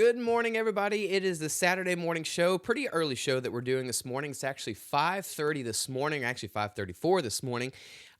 Good morning, everybody. It is the Saturday morning show, pretty early show that we're doing this morning. It's actually 5:30 this morning, actually 5:34 this morning.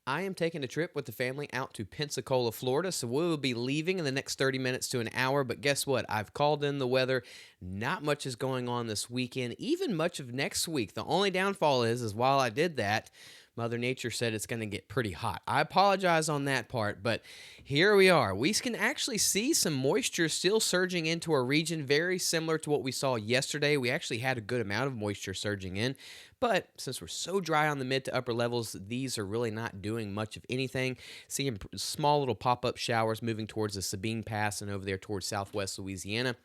I am taking a trip with the family out to Pensacola, Florida, so we will be leaving in the next 30 minutes to an hour. But guess what? I've called in the weather. Not much is going on this weekend, even much of next week. The only downfall is while I did that, Mother Nature said it's going to get pretty hot. I apologize on that part, but here we are. We can actually see some moisture still surging into our region, very similar to what we saw yesterday. We actually had a good amount of moisture surging in, but since we're so dry on the mid to upper levels, these are really not doing much of anything. Seeing small little pop-up showers moving towards the Sabine Pass and over there towards southwest Louisiana.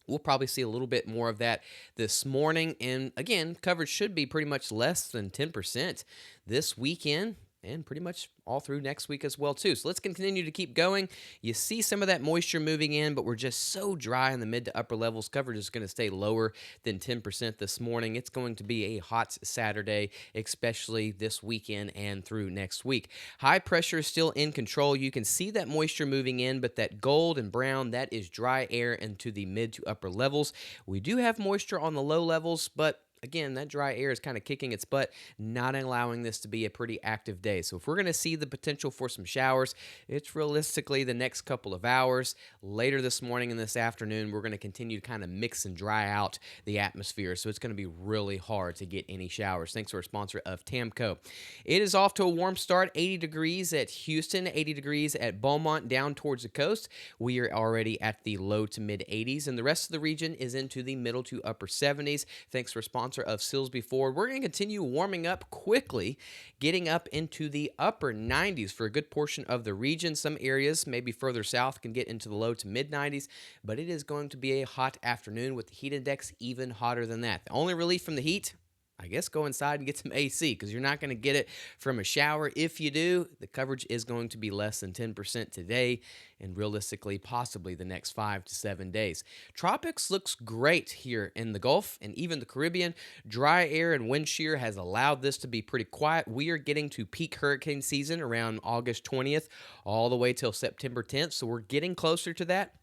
We'll probably see a little bit more of that this morning. And again, coverage should be pretty much less than 10% this weekend and pretty much all through next week as well, too. So let's continue to keep going. You see some of that moisture moving in, but we're just so dry in the mid to upper levels. Coverage is going to stay lower than 10% this morning. It's going to be a hot Saturday, especially this weekend and through next week. High pressure is still in control. You can see that moisture moving in, but that gold and brown, that is dry air into the mid to upper levels. We do have moisture on the low levels, but again, that dry air is kind of kicking its butt, not allowing this to be a pretty active day. So if we're going to see the potential for some showers, it's realistically the next couple of hours. Later this morning and this afternoon, we're going to continue to kind of mix and dry out the atmosphere. So it's going to be really hard to get any showers. Thanks to our sponsor of Tamco. It is off to a warm start, 80 degrees at Houston, 80 degrees at Beaumont, down towards the coast. We are already at the low to mid 80s, and the rest of the region is into the middle to upper 70s. Thanks to our sponsor of Silsby Ford. We're going to continue warming up quickly, getting up into the upper 90s for a good portion of the region. Some areas, maybe further south, can get into the low to mid 90s, but it is going to be a hot afternoon with the heat index even hotter than that. The only relief from the heat, I guess, go inside and get some AC because you're not going to get it from a shower. If you do, the coverage is going to be less than 10% today and realistically possibly the next 5 to 7 days. Tropics looks great here in the Gulf and even the Caribbean. Dry air and wind shear has allowed this to be pretty quiet. We are getting to peak hurricane season around August 20th all the way till September 10th, so we're getting closer to that.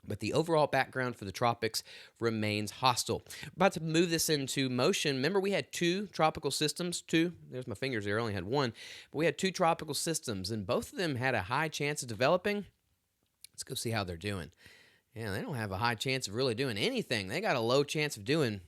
But the overall background for the tropics remains hostile. About to move this into motion. Remember, we had two tropical systems. There's my fingers there. I only had one. But we had two tropical systems, and both of them had a high chance of developing. Let's go see how they're doing. Yeah, they don't have a high chance of really doing anything. They got a low chance of doing,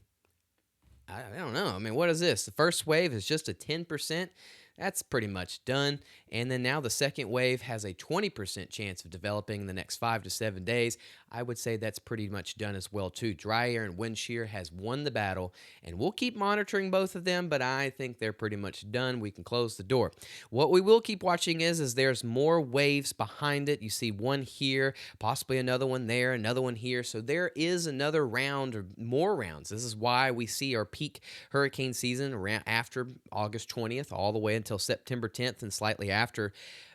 I don't know. I mean, what is this? The first wave is just a 10%. That's pretty much done. And then now the second wave has a 20% chance of developing in the next 5 to 7 days. I would say that's pretty much done as well, too. Dry air and wind shear has won the battle, and we'll keep monitoring both of them, but I think they're pretty much done. We can close the door. What we will keep watching is there's more waves behind it. You see one here, possibly another one there, another one here. So there is another round or more rounds. This is why we see our peak hurricane season around after August 20th all the way until September 10th and slightly after.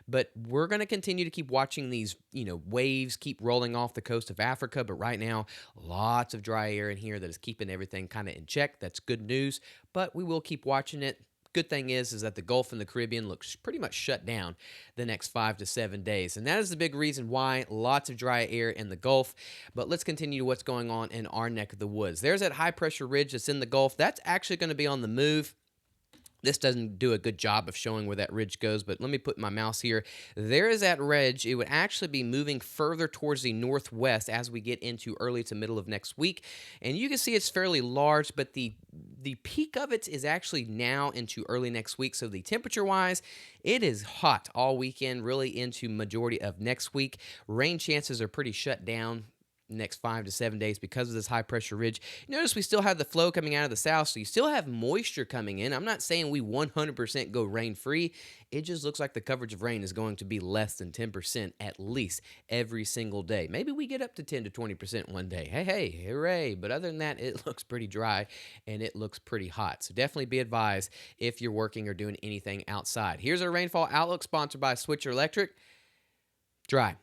But we're going to continue to keep watching these, waves keep rolling off the coast of Africa. But right now, lots of dry air in here that is keeping everything kind of in check. That's good news, but we will keep watching it. Good thing is that the Gulf and the Caribbean looks pretty much shut down the next 5 to 7 days. And that is the big reason why lots of dry air in the Gulf. But let's continue what's going on in our neck of the woods. There's that high pressure ridge that's in the Gulf. That's actually going to be on the move. This doesn't do a good job of showing where that ridge goes, but let me put my mouse here. There is that ridge. It would actually be moving further towards the northwest as we get into early to middle of next week. And you can see it's fairly large, but the peak of it is actually now into early next week. So the temperature-wise, it is hot all weekend, really into majority of next week. Rain chances are pretty shut down next 5 to 7 days because of this high pressure ridge. Notice we still have the flow coming out of the south, so you still have moisture coming in. I'm not saying we 100% go rain free. It just looks like the coverage of rain is going to be less than 10% at least every single day. Maybe we get up to 10 to 20% one day. Hey, hooray. But other than that, it looks pretty dry and it looks pretty hot. So definitely be advised if you're working or doing anything outside. Here's our rainfall outlook sponsored by Switcher Electric. Dry.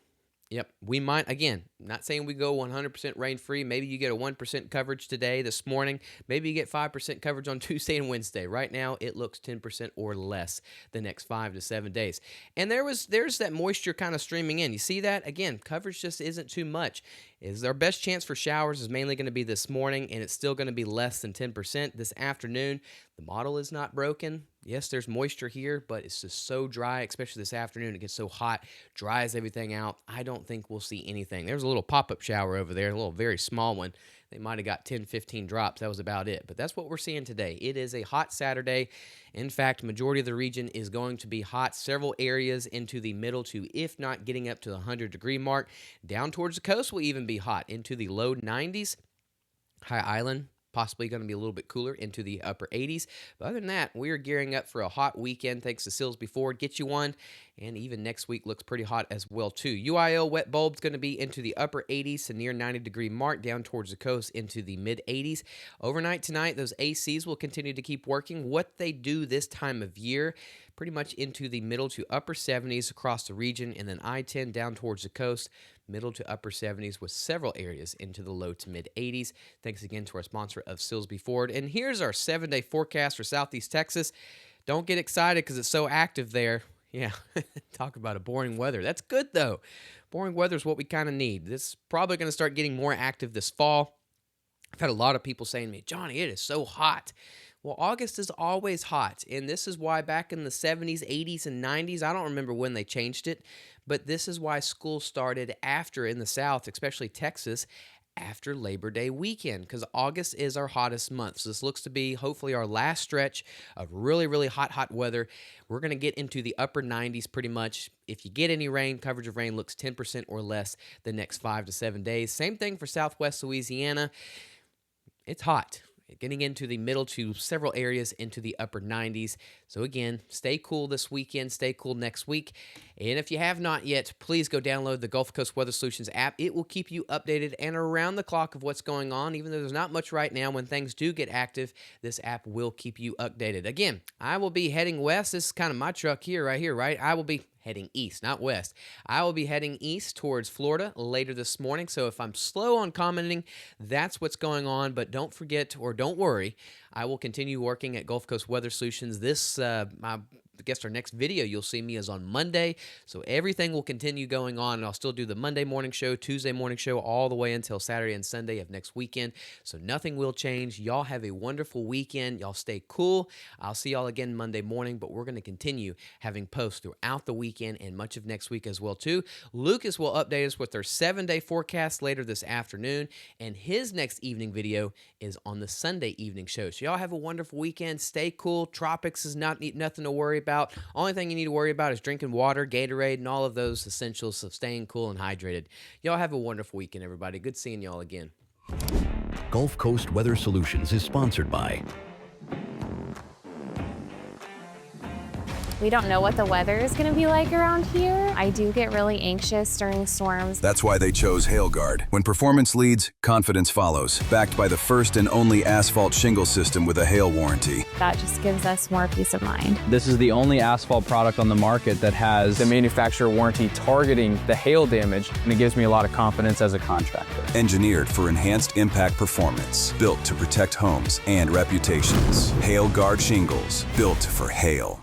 Yep, we might, again, not saying we go 100% rain-free. Maybe you get a 1% coverage today, this morning. Maybe you get 5% coverage on Tuesday and Wednesday. Right now, it looks 10% or less the next 5 to 7 days. And there's that moisture kind of streaming in. You see that? Again, coverage just isn't too much. is our best chance for showers is mainly going to be this morning, and it's still going to be less than 10% this afternoon. The model is not broken. Yes, there's moisture here, but it's just so dry, especially this afternoon. It gets so hot, dries everything out. I don't think we'll see anything. There's a little pop-up shower over there, a little very small one. They might have got 10, 15 drops. That was about it. But that's what we're seeing today. It is a hot Saturday. In fact, majority of the region is going to be hot. Several areas into the middle to, if not getting up to the 100-degree mark. Down towards the coast will even be hot into the low 90s. High Island, possibly going to be a little bit cooler into the upper 80s. But other than that, we are gearing up for a hot weekend thanks to Silsbee Ford. Get you one. And even next week looks pretty hot as well, too. UIL wet bulb's going to be into the upper 80s to near 90-degree mark, down towards the coast into the mid-80s. Overnight tonight, those ACs will continue to keep working. What they do this time of year, pretty much into the middle to upper 70s across the region, and then I-10 down towards the coast, middle to upper 70s with several areas into the low to mid-80s. Thanks again to our sponsor of Silsbee Ford. And here's our 7-day forecast for Southeast Texas. Don't get excited because it's so active there. Yeah, talk about a boring weather. That's good, though. Boring weather is what we kind of need. This is probably going to start getting more active this fall. I've had a lot of people saying to me, Johnny, it is so hot. Well, August is always hot, and this is why back in the 70s, 80s, and 90s, I don't remember when they changed it, but this is why school started after in the South, especially Texas, after Labor Day weekend, because August is our hottest month. So this looks to be hopefully our last stretch of really, really hot weather. We're going to get into the upper 90s pretty much. If you get any rain, coverage of rain looks 10% or less the next 5 to 7 days. Same thing for Southwest Louisiana. It's hot. Getting into the middle to several areas into the upper 90s. So again, stay cool this weekend, stay cool next week. And if you have not yet, please go download the Gulf Coast Weather Solutions app. It will keep you updated and around the clock of what's going on. Even though there's not much right now, when things do get active, this app will keep you updated. Again, I will be heading west. This is kind of my truck here, right? I will be heading east, not west. I will be heading east towards Florida later this morning. So if I'm slow on commenting, that's what's going on. But don't forget, or don't worry, I will continue working at Gulf Coast Weather Solutions. I guess our next video you'll see me is on Monday. So everything will continue going on. And I'll still do the Monday morning show, Tuesday morning show, all the way until Saturday and Sunday of next weekend. So nothing will change. Y'all have a wonderful weekend. Y'all stay cool. I'll see y'all again Monday morning, but we're going to continue having posts throughout the weekend and much of next week as well, too. Lucas will update us with their 7-day forecast later this afternoon, and his next evening video is on the Sunday evening show. So y'all have a wonderful weekend. Stay cool. Tropics is nothing to worry about. Only thing you need to worry about is drinking water, Gatorade, and all of those essentials of staying cool and hydrated. Y'all have a wonderful weekend, everybody. Good seeing y'all again. Gulf Coast Weather Solutions is sponsored by We don't know what the weather is going to be like around here. I do get really anxious during storms. That's why they chose HailGuard. When performance leads, confidence follows. Backed by the first and only asphalt shingle system with a hail warranty. That just gives us more peace of mind. This is the only asphalt product on the market that has the manufacturer warranty targeting the hail damage, and it gives me a lot of confidence as a contractor. Engineered for enhanced impact performance. Built to protect homes and reputations. HailGuard shingles. Built for hail.